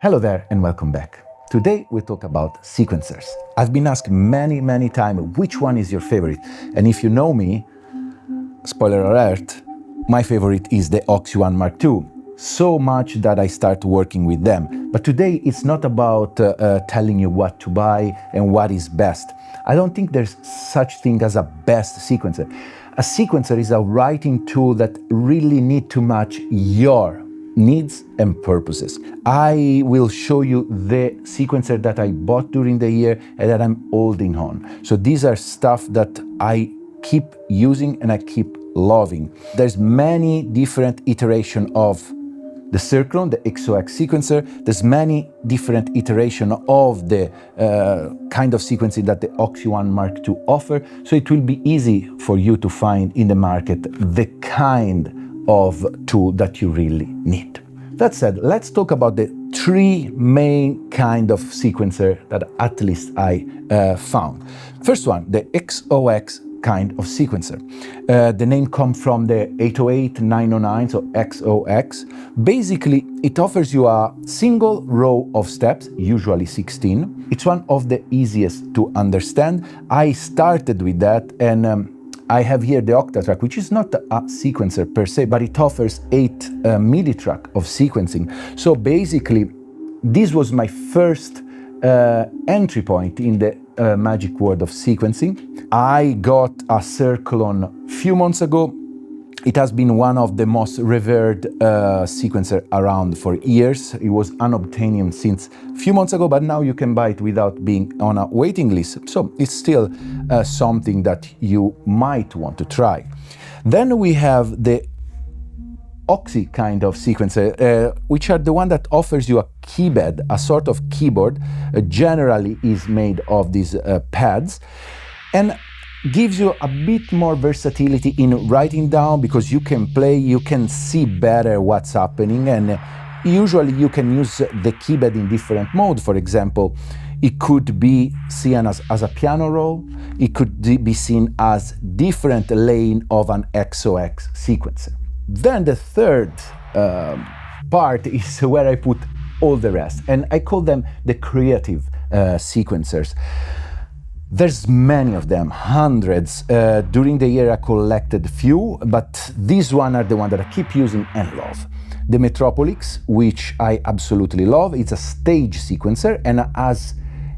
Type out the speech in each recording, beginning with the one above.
Hello there and welcome back. Today we talk about sequencers. I've been asked many times which one is your favorite, and if you know me, spoiler alert, my favorite is the OXI One MKII. So much that I start working with them. But today it's not about telling you what to buy and what is best. I don't think there's such thing as a best sequencer. A sequencer is a writing tool that really need to match your needs and purposes. I will show you the sequencer that I bought during the year and that I'm holding on. So these are stuff that I keep using and I keep loving. There's many different iterations of the Cirklon, the XOX sequencer. There's many different iterations of the kind of sequencing that the OXI One MKII offer. So it will be easy for you to find in the market the kind of tool that you really need. That said, let's talk about the three main kind of sequencer that at least I found. First one, the XOX kind of sequencer. The name comes from the 808, 909, so XOX. Basically, it offers you a single row of steps, usually 16. It's one of the easiest to understand. I started with that and I have here the Octatrack, which is not a sequencer per se, but it offers 8 MIDI-track of sequencing. So basically, this was my first entry point in the magic world of sequencing. I got a Cirklon a few months ago. It has been one of the most revered sequencer around for years. It was unobtainium since a few months ago, but now you can buy it without being on a waiting list. So it's still something that you might want to try. Then we have the OXI kind of sequencer, which are the one that offers you a keypad, a sort of keyboard, generally is made of these pads, and gives you a bit more versatility in writing down because you can play, you can see better what's happening, and usually you can use the keypad in different modes. For example, it could be seen as a piano roll, it could be seen as different lane of an XOX sequencer. Then the third part is where I put all the rest, and I call them the creative sequencers. There's many of them, hundreds. During the year I collected few, but these one are the one that I keep using and love. The Metropolix, which I absolutely love, it's a stage sequencer, and as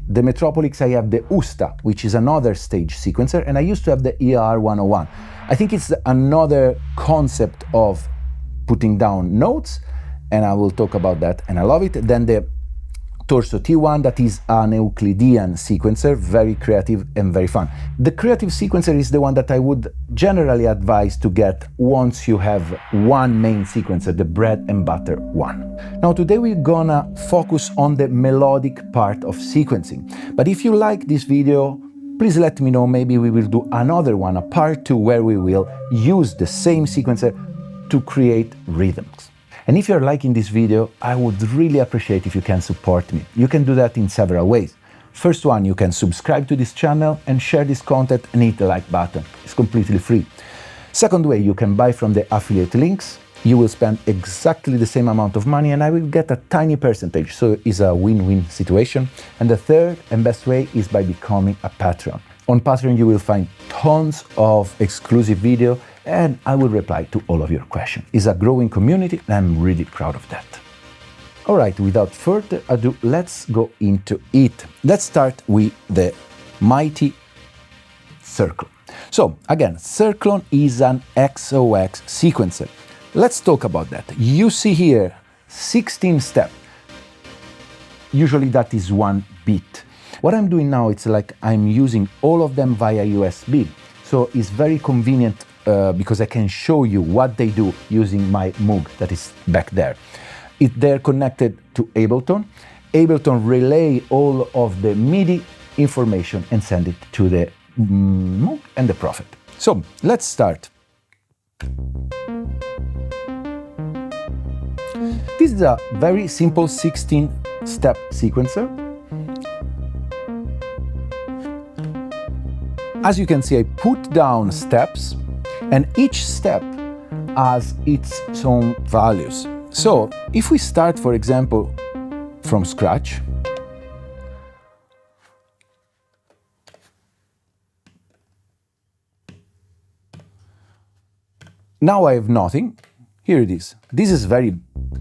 the Metropolix I have the Usta, which is another stage sequencer, and I used to have the ER 101. I think it's another concept of putting down notes, and I will talk about that, and I love it. Then the Torso T1, that is an Euclidean sequencer, very creative and very fun. The creative sequencer is the one that I would generally advise to get once you have one main sequencer, the bread and butter one. Now today we're gonna focus on the melodic part of sequencing. But if you like this video, please let me know, maybe we will do another one, a part 2, where we will use the same sequencer to create rhythms. And if you're liking this video, I would really appreciate if you can support me. You can do that in several ways. First one, you can subscribe to this channel and share this content and hit the like button. It's completely free. Second way, you can buy from the affiliate links. You will spend exactly the same amount of money and I will get a tiny percentage, so it's a win-win situation. And the third and best way is by becoming a Patreon. On Patreon you will find tons of exclusive video and I will reply to all of your questions. It's a growing community and I'm really proud of that. All right, without further ado, let's go into it. Let's start with the mighty Cirklon. So again, Cirklon is an XOX sequencer. Let's talk about that. You see here 16 steps. Usually that is one beat. What I'm doing now, it's like I'm using all of them via USB. So it's very convenient because I can show you what they do using my Moog that is back there. They're connected to Ableton. Ableton relay all of the MIDI information and send it to the Moog and the Prophet. So let's start. This is a very simple 16-step sequencer. As you can see, I put down steps, and each step has its own values. So if we start, for example, from scratch. Now I have nothing. Here it is. This is very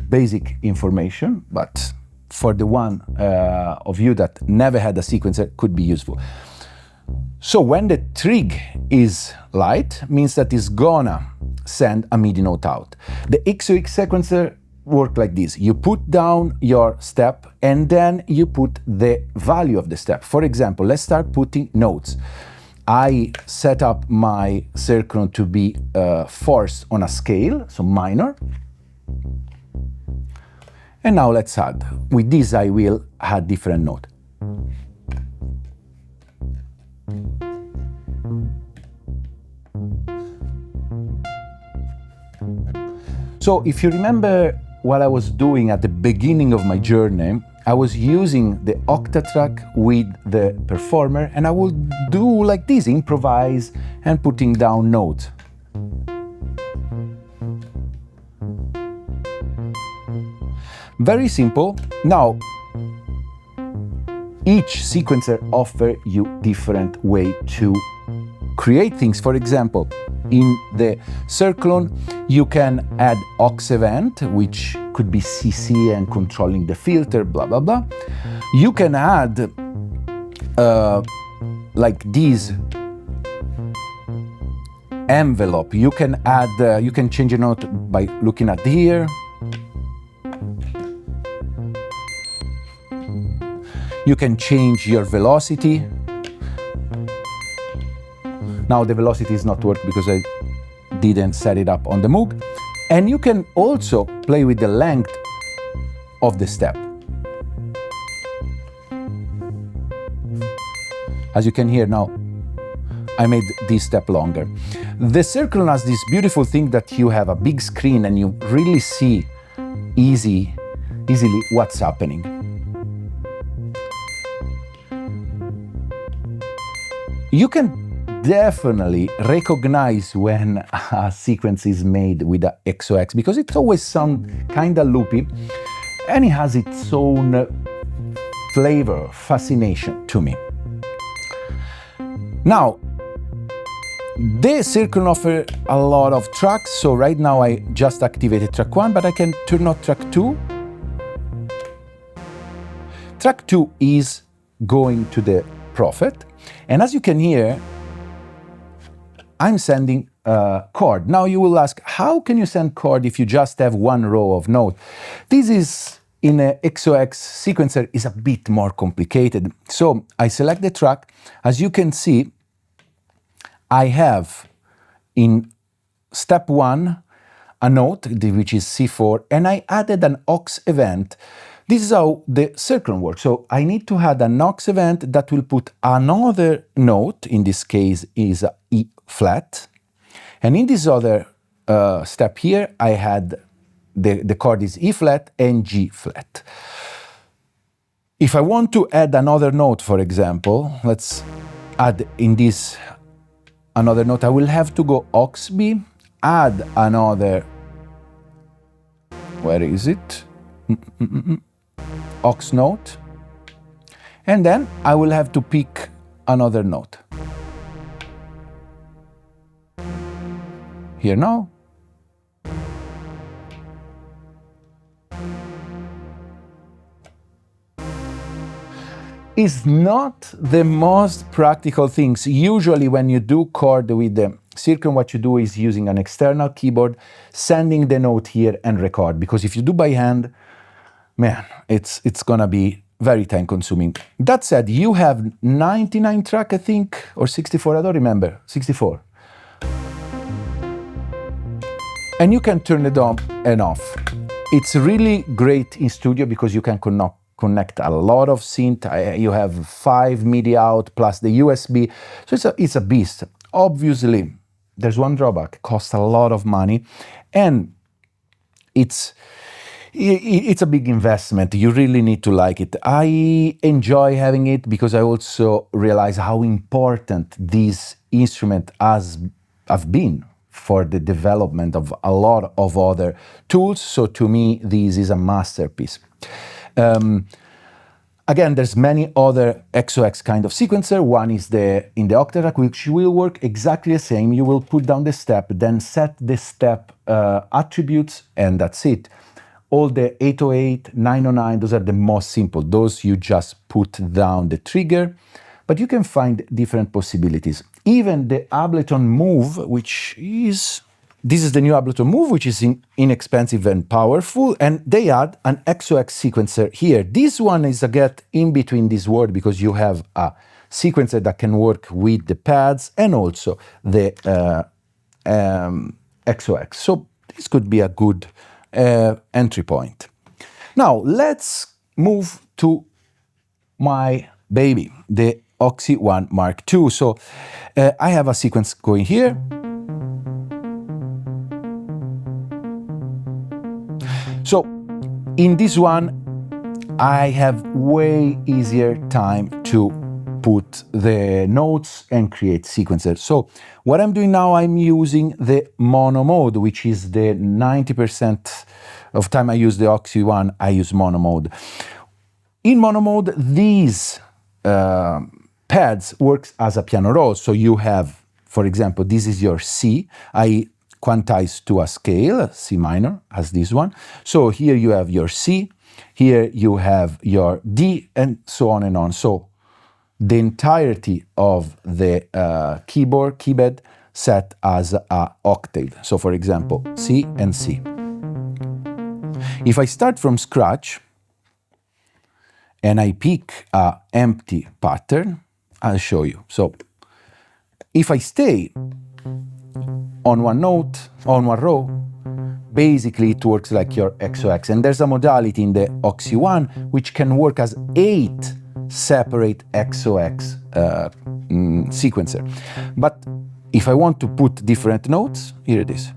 basic information, but for the one of you that never had a sequencer, could be useful. So when the trig is light, means that it's gonna send a MIDI note out. The XOX sequencer works like this. You put down your step and then you put the value of the step. For example, let's start putting notes. I set up my Cirklon to be forced on a scale, so minor. And now let's add. With this I will add different note. So if you remember what I was doing at the beginning of my journey, I was using the octatrack with the performer, and I will do like this, improvise and putting down notes. Very simple. Now, each sequencer offers you different way to create things. For example, in the Cirklon, you can add aux event, which could be CC and controlling the filter, blah, blah, blah. You can add like this envelope. You can add, you can change a note by looking at here. You can change your velocity. Now the velocity is not working because I didn't set it up on the Moog. And you can also play with the length of the step. As you can hear now, I made this step longer. The Cirklon has this beautiful thing that you have a big screen and you really see easily what's happening. You can definitely recognize when a sequence is made with a XOX because it always sounds kind of loopy and it has its own flavor, fascination to me. Now, the Cirklon offers a lot of tracks, so right now I just activated track 1, but I can turn on track 2. Track 2 is going to the Prophet, and as you can hear, I'm sending a chord. Now you will ask, how can you send chord if you just have one row of note? This is, in a XOX sequencer, is a bit more complicated. So I select the track. As you can see, I have in step 1 a note, which is C4, and I added an aux event. This is how the Cirklon works. So I need to add an aux event that will put another note, in this case is a E flat. And in this other step here, I had the chord is E flat and G flat. If I want to add another note, for example, let's add in this another note, I will have to go aux B, add another, where is it? Aux note, and then I will have to pick another note. Here now. Is not the most practical things. Usually when you do chord with the Cirklon, what you do is using an external keyboard, sending the note here and record. Because if you do by hand, man, it's gonna be very time consuming. That said, you have 99 tracks, I think, or 64, I don't remember, 64. And you can turn it on and off. It's really great in studio because you can connect a lot of synth. You have 5 MIDI out plus the USB, so it's a beast. Obviously, there's one drawback: it costs a lot of money, and it's a big investment. You really need to like it. I enjoy having it because I also realize how important this instrument have been for the development of a lot of other tools. So to me, this is a masterpiece. Again, there's many other XOX kind of sequencer. One is in the octatrack, which will work exactly the same. You will put down the step, then set the step attributes, and that's it. All the 808, 909, those are the most simple. Those you just put down the trigger, but you can find different possibilities. Even the Ableton Move, this is the new Ableton Move, which is inexpensive and powerful, and they add an XOX sequencer here. This one is a get in between this word because you have a sequencer that can work with the pads and also the XOX. So this could be a good entry point. Now let's move to my baby, the OXI One MKII. So I have a sequence going here. So in this one, I have way easier time to put the notes and create sequencers. So what I'm doing now, I'm using the mono mode, which is the 90% of time I use the OXI One, I use mono mode. In mono mode, these pads works as a piano roll. So you have, for example, this is your C. I quantize to a scale, C minor, as this one. So here you have your C, here you have your D, and so on and on. So the entirety of the keypad set as a octave. So for example, C and C. If I start from scratch and I pick an empty pattern, I'll show you. So if I stay on one note, on one row, basically it works like your XOX. And there's a modality in the OXI One which can work as 8 separate XOX sequencer. But if I want to put different notes, here it is.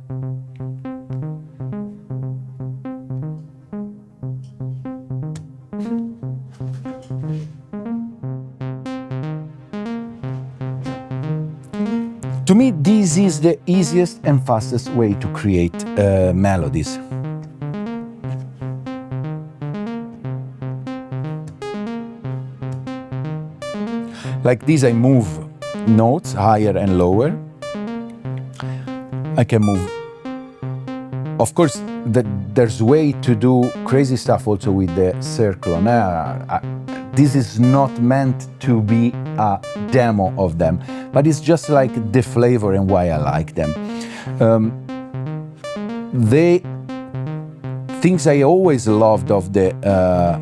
To me, this is the easiest and fastest way to create melodies. Like this, I move notes higher and lower. I can move. Of course, there's way to do crazy stuff also with the Cirklon. This is not meant to be a demo of them, but it's just like the flavor and why I like them. The things I always loved of the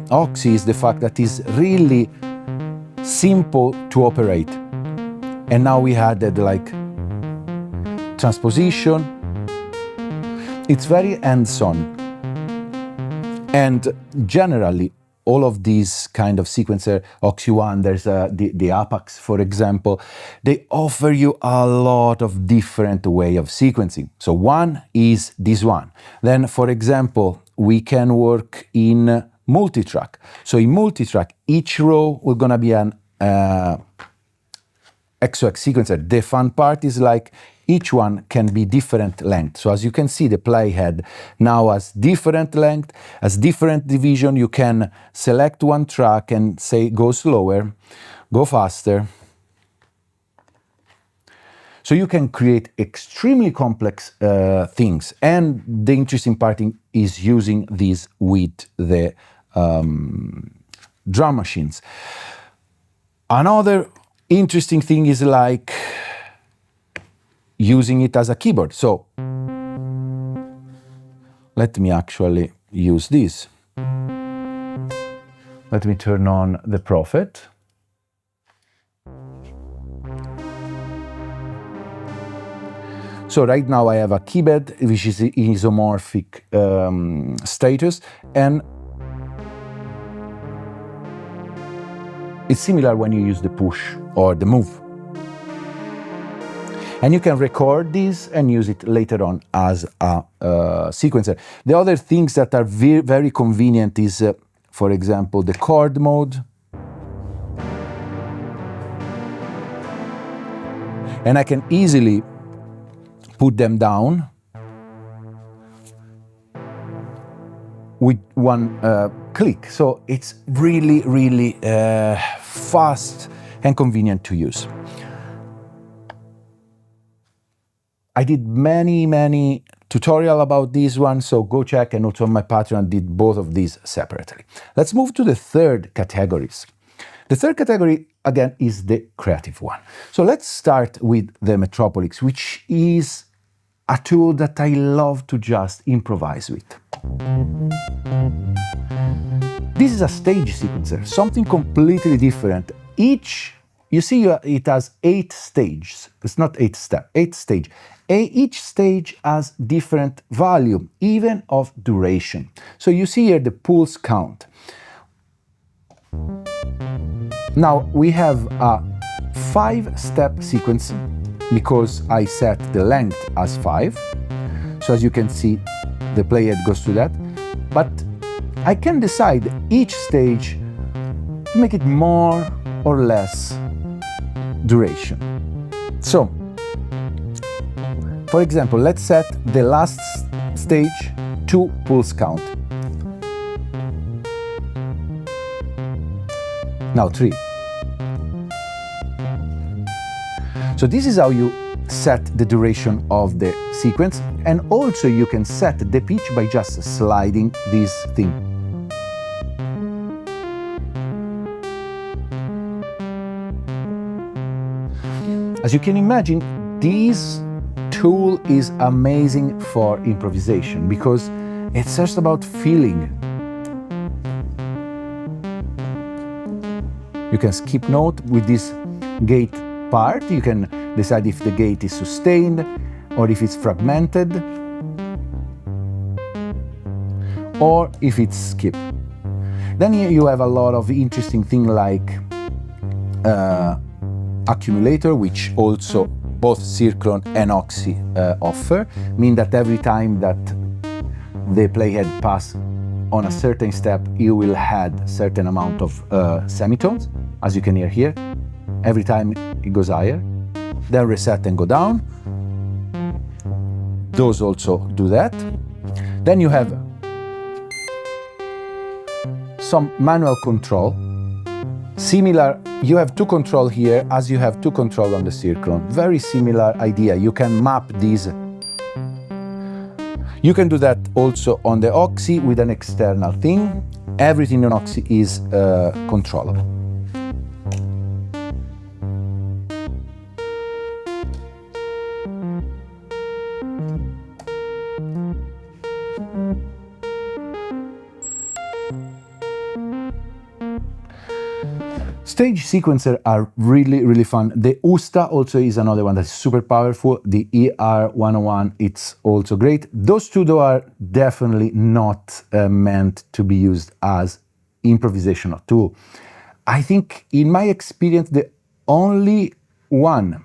OXI is the fact that it's really simple to operate. And now we added like transposition. It's very hands-on. And generally, all of these kind of sequencer, OXI One, there's the Apex, for example, they offer you a lot of different way of sequencing. So one is this one. Then, for example, we can work in multitrack. So in multitrack, each row we're gonna be an XOX sequencer. The fun part is like each one can be different length. So as you can see, the playhead now has different length, has different division. You can select one track and say go slower, go faster. So you can create extremely complex things. And the interesting part is using these with the drum machines. Another interesting thing is like using it as a keyboard. So let me actually use this. Let me turn on the Prophet. So right now I have a keypad which is isomorphic status, and it's similar when you use the push or the move. And you can record this and use it later on as a sequencer. The other things that are very convenient is, for example, the chord mode. And I can easily put them down with one click. So it's really, really fast and convenient to use. I did many tutorial about this one, so go check, and also on my Patreon did both of these separately. Let's move to the third categories. The third category, again, is the creative one. So let's start with the Metropolix, which is a tool that I love to just improvise with. This is a stage sequencer, something completely different. You see it has 8 stages. It's not 8 steps, 8 stages. Each stage has different value, even of duration. So you see here the pulse count. Now we have a 5-step sequence because I set the length as 5. So as you can see, the playhead goes to that. But I can decide each stage to make it more or less duration. So, for example, let's set the last stage to pulse count. Now 3. So this is how you set the duration of the sequence, and also you can set the pitch by just sliding this thing. As you can imagine, this tool is amazing for improvisation because it's just about feeling. You can skip note with this gate part. You can decide if the gate is sustained or if it's fragmented or if it's skipped. Then you have a lot of interesting things like accumulator, which also both Cirklon and OXI offer, mean that every time that the playhead pass on a certain step, you will add certain amount of semitones, as you can hear here. Every time it goes higher, then reset and go down. Those also do that. Then you have some manual control. Similar, you have 2 control here as you have 2 control on the Cirklon. Very similar idea. You can map these. You can do that also on the OXI with an external thing. Everything on OXI is controllable. Stage sequencers are really fun. The Usta also is another one that's super powerful. The ER101, it's also great. Those two, though, are definitely not meant to be used as improvisational tool. I think, in my experience, the only one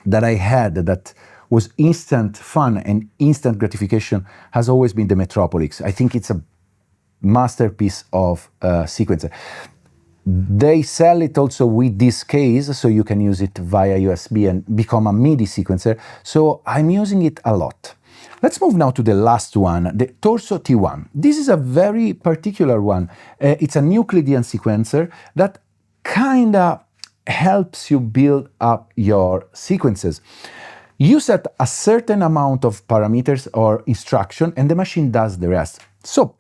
that I had that was instant fun and instant gratification has always been the Metropolix. I think it's a masterpiece of sequencer. They sell it also with this case, so you can use it via USB and become a MIDI sequencer, so I'm using it a lot. Let's move now to the last one, the Torso T1. This is a very particular one. It's a Euclidean sequencer that kinda helps you build up your sequences. You set a certain amount of parameters or instruction, and the machine does the rest. So,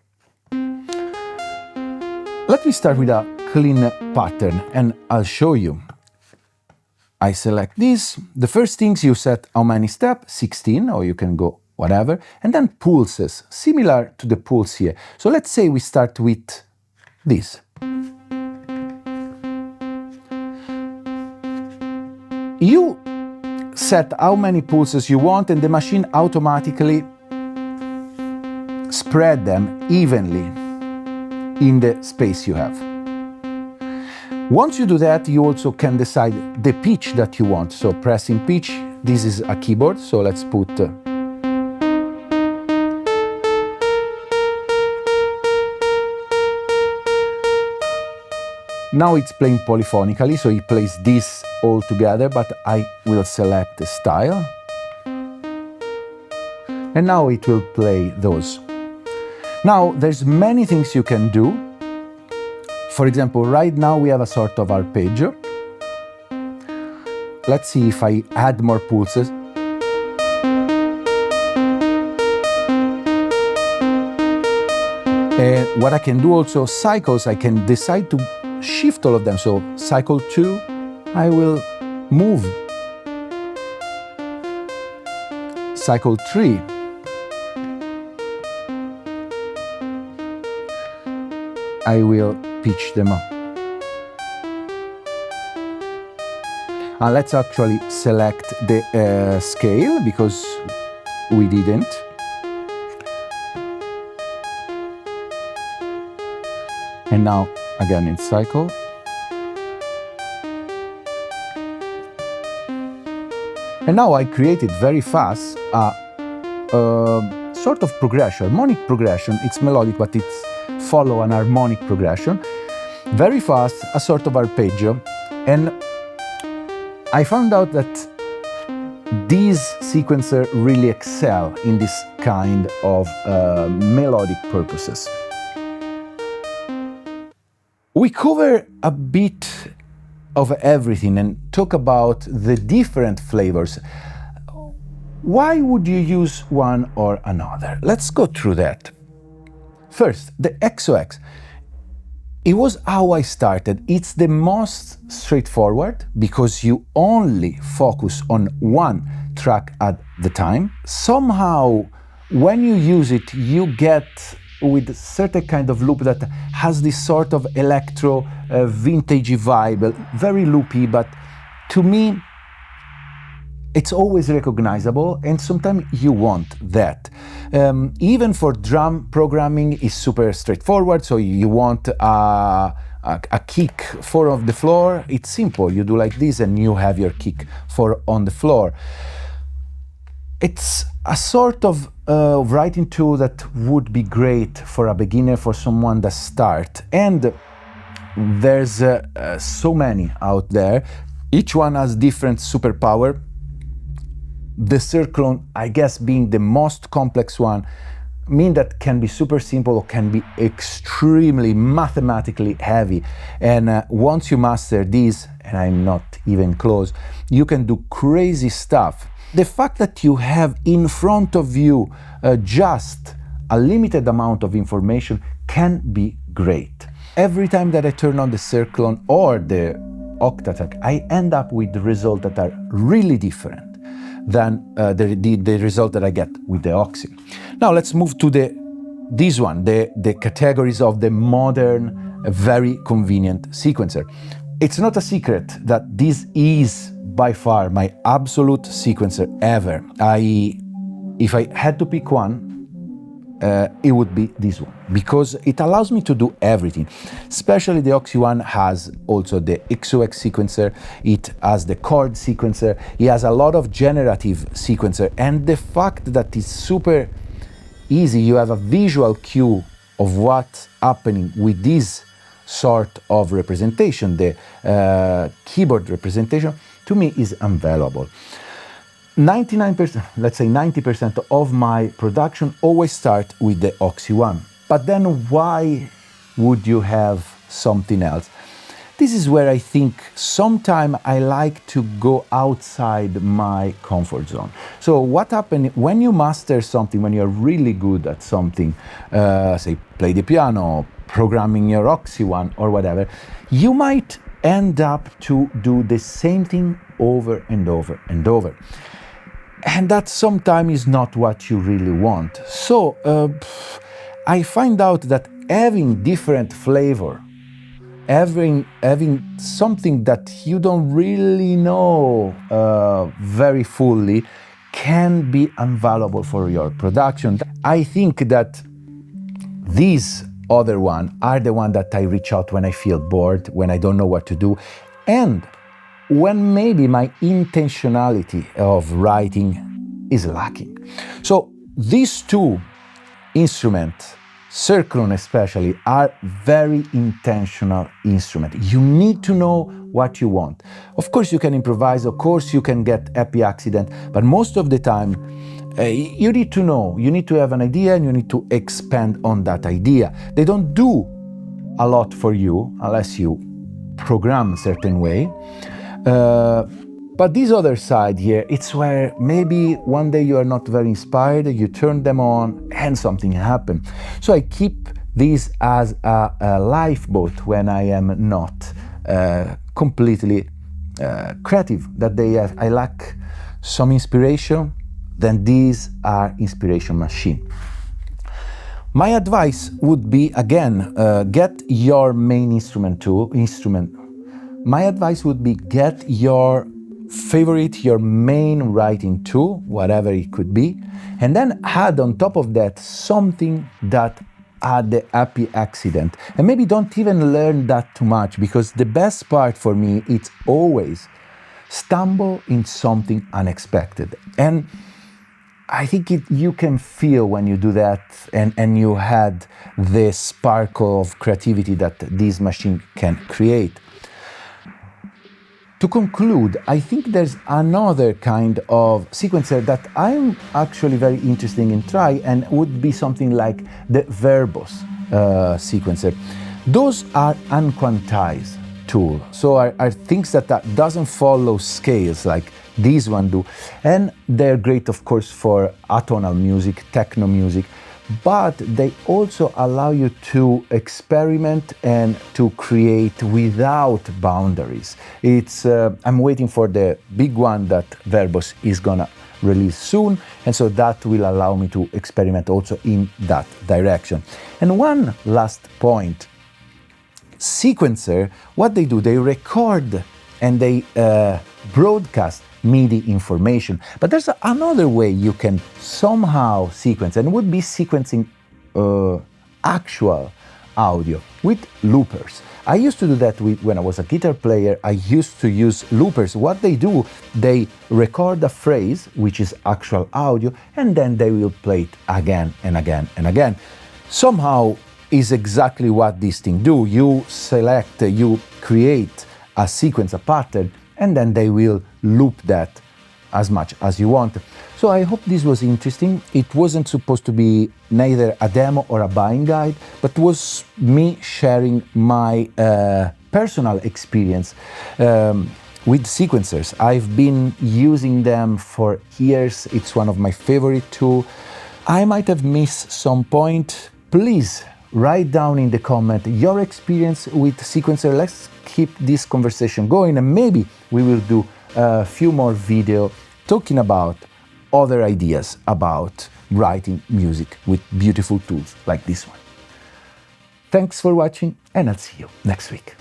let me start with a clean pattern and I'll show you. I select this. The first things you set how many steps, 16, or you can go whatever, and then pulses, similar to the pulse here. So let's say we start with this. You set how many pulses you want and the machine automatically spread them evenly in the space you have. Once you do that, you also can decide the pitch that you want. So pressing pitch, this is a keyboard, so let's put now it's playing polyphonically, so it plays this all together, but I will select the style. And now it will play those. Now, there's many things you can do. For example, right now we have a sort of arpeggio. Let's see if I add more pulses. And what I can do also, cycles, I can decide to shift all of them. So cycle 2, I will move. Cycle 3. I will pitch them up. And let's actually select the scale, because we didn't. And now, again, in cycle. And now I created very fast a sort of progression, harmonic progression. It's melodic, but it's follow an harmonic progression. Very fast, a sort of arpeggio. And I found out that these sequencers really excel in this kind of melodic purposes. We cover a bit of everything and talk about the different flavors. Why would you use one or another? Let's go through that. First, the XOX. It was how I started. It's the most straightforward because you only focus on one track at the time. Somehow, when you use it, you get with a certain kind of loop that has this sort of electro vintagey vibe, very loopy, but to me it's always recognizable, and sometimes you want that. Even for drum programming is super straightforward, so you want a kick 4 on the floor, it's simple, you do like this and you have your kick 4 on the floor. It's a sort of writing tool that would be great for a beginner, for someone that starts. And there's so many out there. Each one has different superpower. The Cirklon, I guess, being the most complex one, mean that can be super simple or can be extremely mathematically heavy. And once you master these, and I'm not even close, you can do crazy stuff. The fact that you have in front of you just a limited amount of information can be great. Every time that I turn on the Cirklon or the Octatrack, I end up with results that are really different than the result that I get with the OXI. Now let's move to this one, the categories of the modern, very convenient sequencer. It's not a secret that this is by far my absolute sequencer ever. If I had to pick one, it would be this one, because it allows me to do everything. Especially the OXI One has also the XOX sequencer, it has the chord sequencer, it has a lot of generative sequencer, and the fact that it's super easy, you have a visual cue of what's happening with this sort of representation, the keyboard representation, to me is invaluable. 99%, let's say 90% of my production always start with the OXI One. But then why would you have something else? This is where I think sometimes I like to go outside my comfort zone. So what happens when you master something, when you're really good at something, say play the piano, programming your OXI One or whatever, you might end up to do the same thing over and over and over. And that sometimes is not what you really want. So I find out that having different flavor, having something that you don't really know very fully, can be invaluable for your production. I think that these other ones are the ones that I reach out when I feel bored, when I don't know what to do, and when maybe my intentionality of writing is lacking. So these two instruments, Cirklon especially, are very intentional instruments. You need to know what you want. Of course you can improvise, of course you can get happy accident, but most of the time You need to know, you need to have an idea, and you need to expand on that idea. They don't do a lot for you unless you program a certain way. But this other side here, it's where maybe one day you are not very inspired, you turn them on and something happens. So I keep this as a lifeboat when I am not completely creative, that I lack some inspiration, then these are inspiration machine. My advice would be, again, get your main instrument. My advice would be get your favorite, your main writing tool, whatever it could be, and then add on top of that something that add the happy accident. And maybe don't even learn that too much, because the best part for me, it's always stumble in something unexpected. And I think you can feel when you do that, and you had the sparkle of creativity that this machine can create. To conclude, I think there's another kind of sequencer that I'm actually very interested in try, and would be something like the verbose sequencer. Those are unquantized tools, so are things that doesn't follow scales like these one do, and they're great, of course, for atonal music, techno music, but they also allow you to experiment and to create without boundaries. I'm waiting for the big one that Verbose is gonna release soon, and so that will allow me to experiment also in that direction. And one last point, sequencer, what they do, they record and they broadcast MIDI information. But there's another way you can somehow sequence, and would be sequencing actual audio with loopers. I used to do that when I was a guitar player. I used to use loopers. What they do, they record a phrase, which is actual audio, and then they will play it again and again and again. Somehow is exactly what these things do. You select, you create a sequence, a pattern, and then they will loop that as much as you want. So I hope this was interesting. It wasn't supposed to be neither a demo or a buying guide, but was me sharing my personal experience with sequencers. I've been using them for years. It's one of my favorite tools. I might have missed some point. Please write down in the comment your experience with sequencer. Let's keep this conversation going, and maybe we will do a few more videos talking about other ideas about writing music with beautiful tools like this one. Thanks for watching, and I'll see you next week.